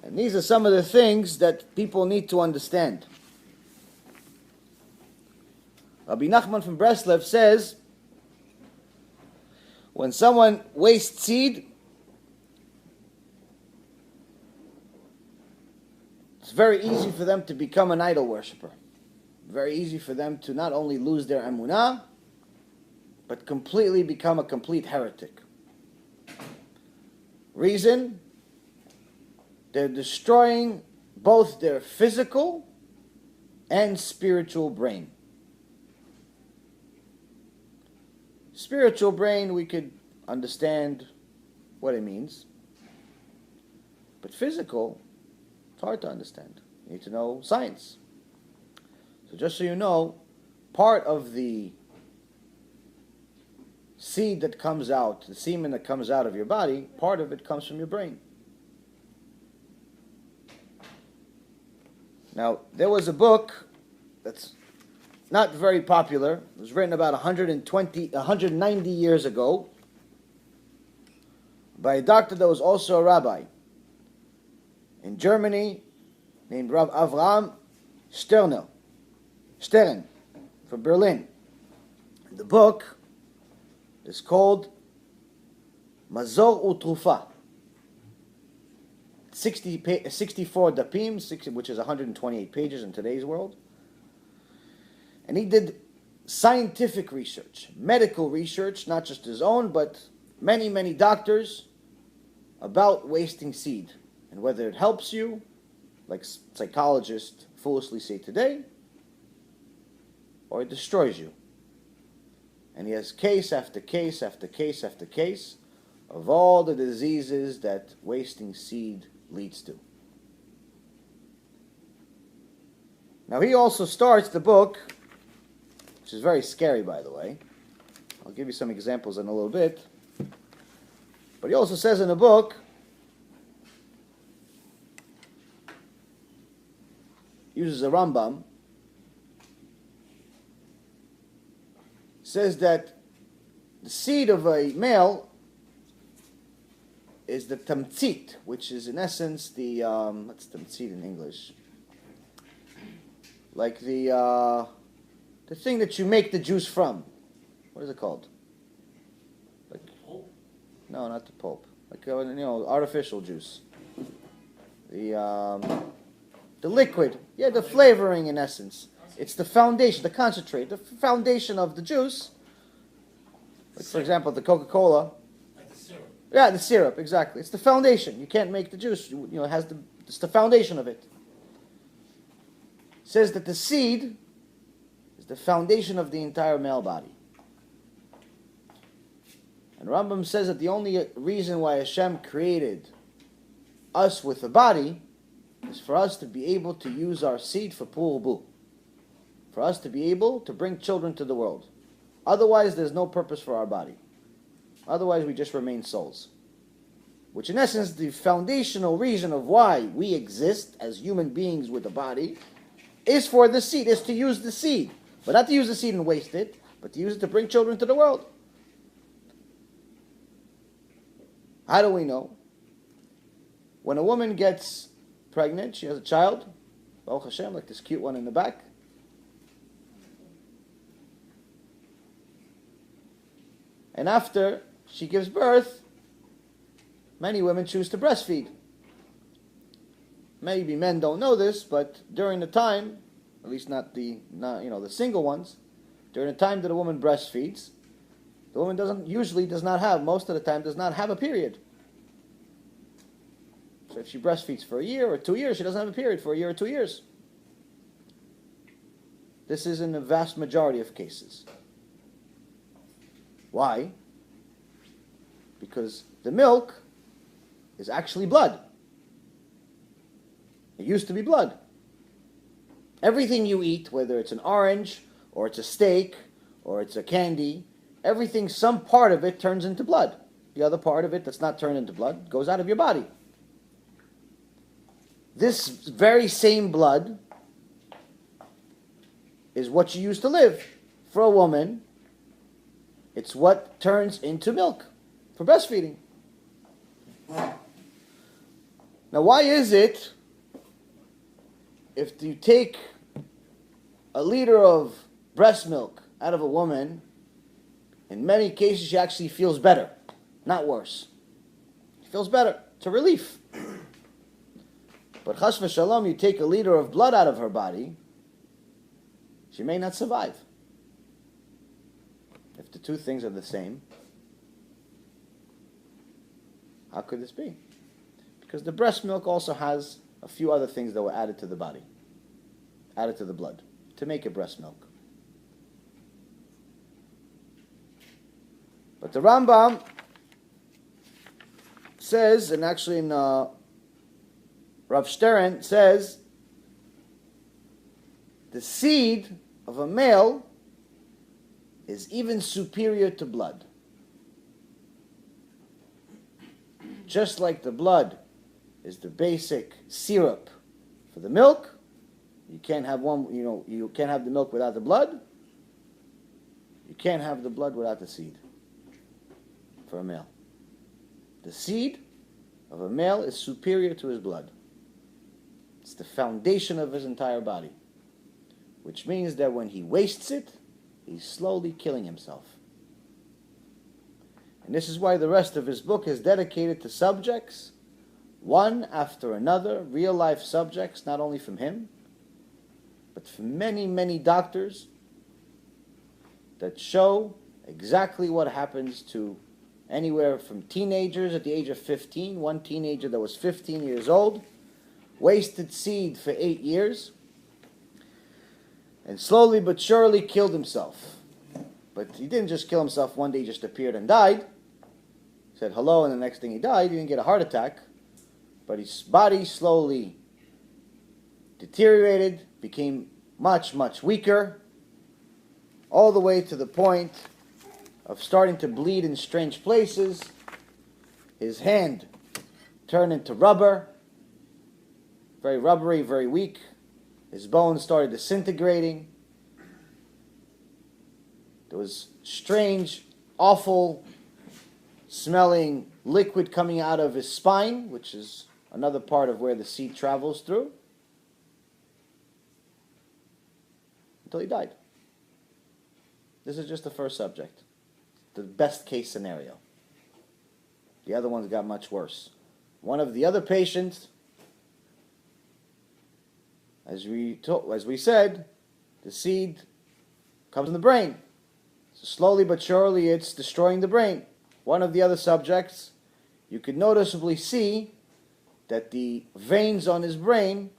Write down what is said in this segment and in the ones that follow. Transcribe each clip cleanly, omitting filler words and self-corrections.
And these are some of the things that people need to understand. Rabbi Nachman from Breslev says, when someone wastes seed, it's very easy for them to become an idol worshiper. Very easy for them to not only lose their emunah, but completely become a complete heretic. Reason? They're destroying both their physical and spiritual brain. Spiritual brain, we could understand what it means. But physical, it's hard to understand. You need to know science. So just so you know, part of the seed that comes out, the semen that comes out of your body, part of it comes from your brain. Now, there was a book that's not very popular. It was written about 190 years ago by a doctor that was also a rabbi in Germany named Rav Avraham Stern from Berlin. The book is called Mazor Utrufa. 64 dapim, which is 128 pages in today's world. And he did scientific research, medical research, not just his own, but many, many doctors about wasting seed and whether it helps you, like psychologists foolishly say today, or it destroys you. And he has case after case after case after case of all the diseases that wasting seed leads to. Now he also starts the book, which is very scary, by the way. I'll give you some examples in a little bit. But he also says in the book, uses a Rambam, says that the seed of a male is the tamtzit, which is in essence the, what's tamtzit in English? Like the thing that you make the juice from. What is it called? Like, no, not the pulp. Like, artificial juice. The liquid. Yeah, the flavoring in essence. It's the foundation, the concentrate, the foundation of the juice. Like, for example, the Coca-Cola. Like the syrup. Yeah, the syrup, exactly. It's the foundation. You can't make the juice. It's the foundation of it. It says that the seed is the foundation of the entire male body. And Rambam says that the only reason why Hashem created us with a body is for us to be able to use our seed for purbu. For us to be able to bring children to the world. Otherwise, there's no purpose for our body. Otherwise, we just remain souls. Which in essence, the foundational reason of why we exist as human beings with a body is for the seed, is to use the seed. But not to use the seed and waste it, but to use it to bring children to the world. How do we know? When a woman gets pregnant, she has a child, Baruch Hashem, like this cute one in the back. And after she gives birth, many women choose to breastfeed. Maybe men don't know this, but during the time, at least not the single ones, during the time that a woman breastfeeds, the woman most of the time does not have a period. So if she breastfeeds for a year or 2 years, she doesn't have a period for a year or 2 years. This is in the vast majority of cases. Why? Because the milk is actually blood. It used to be blood. Everything you eat, whether it's an orange, or it's a steak, or it's a candy, everything, some part of it turns into blood. The other part of it that's not turned into blood goes out of your body. This very same blood is what you use to live. For a woman, it's what turns into milk for breastfeeding. Now Now, why is it if you take a liter of breast milk out of a woman, in many cases she actually feels better, not worse. She feels better. It's a relief. But chas v'shalom, you take a liter of blood out of her body, she may not survive. If the two things are the same, how could this be? Because the breast milk also has a few other things that were added to the body, added to the blood, to make it breast milk. But the Rambam says, and actually in Rav Stern says, the seed of a male is even superior to blood. Just like the blood is the basic syrup for the milk, you can't have you can't have the milk without the blood. You can't have the blood without the seed for a male. The seed of a male is superior to his blood. It's the foundation of his entire body, which means that when he wastes it, he's slowly killing himself. And this is why the rest of his book is dedicated to subjects, one after another, real-life subjects, not only from him, but from many, many doctors that show exactly what happens to anywhere from teenagers at the age of 15, one teenager that was 15 years old, wasted seed for 8 years, and slowly but surely killed himself. But he didn't just kill himself one day, he just appeared and died. Said hello, and the next thing he died. He didn't get a heart attack, but his body slowly deteriorated, became much, much weaker, all the way to the point of starting to bleed in strange places. His hand turned into rubber, very rubbery, very weak. His bones started disintegrating. There was strange, awful smelling liquid coming out of his spine, which is another part of where the seed travels through, until he died. This is just the first subject, the best case scenario. The other ones got much worse. One of the other patients, as we said, the seed comes in the brain. So slowly but surely it's destroying the brain. One of the other subjects, you could noticeably see that the veins on his brain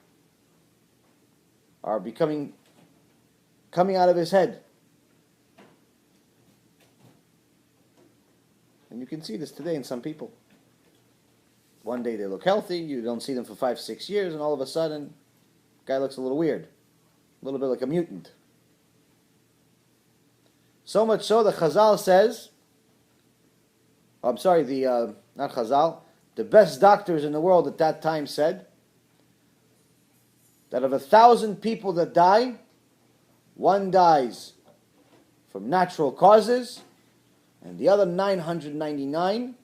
are coming out of his head. And you can see this today in some people. One day they look healthy, you don't see them for 5-6 years, and all of a sudden, the guy looks a little weird. A little bit like a mutant. So much so that Chazal says, not Chazal, the best doctors in the world at that time said that of 1,000 people that die, one dies from natural causes, and the other 999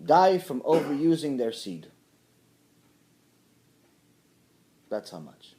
die from overusing their seed. That's how much.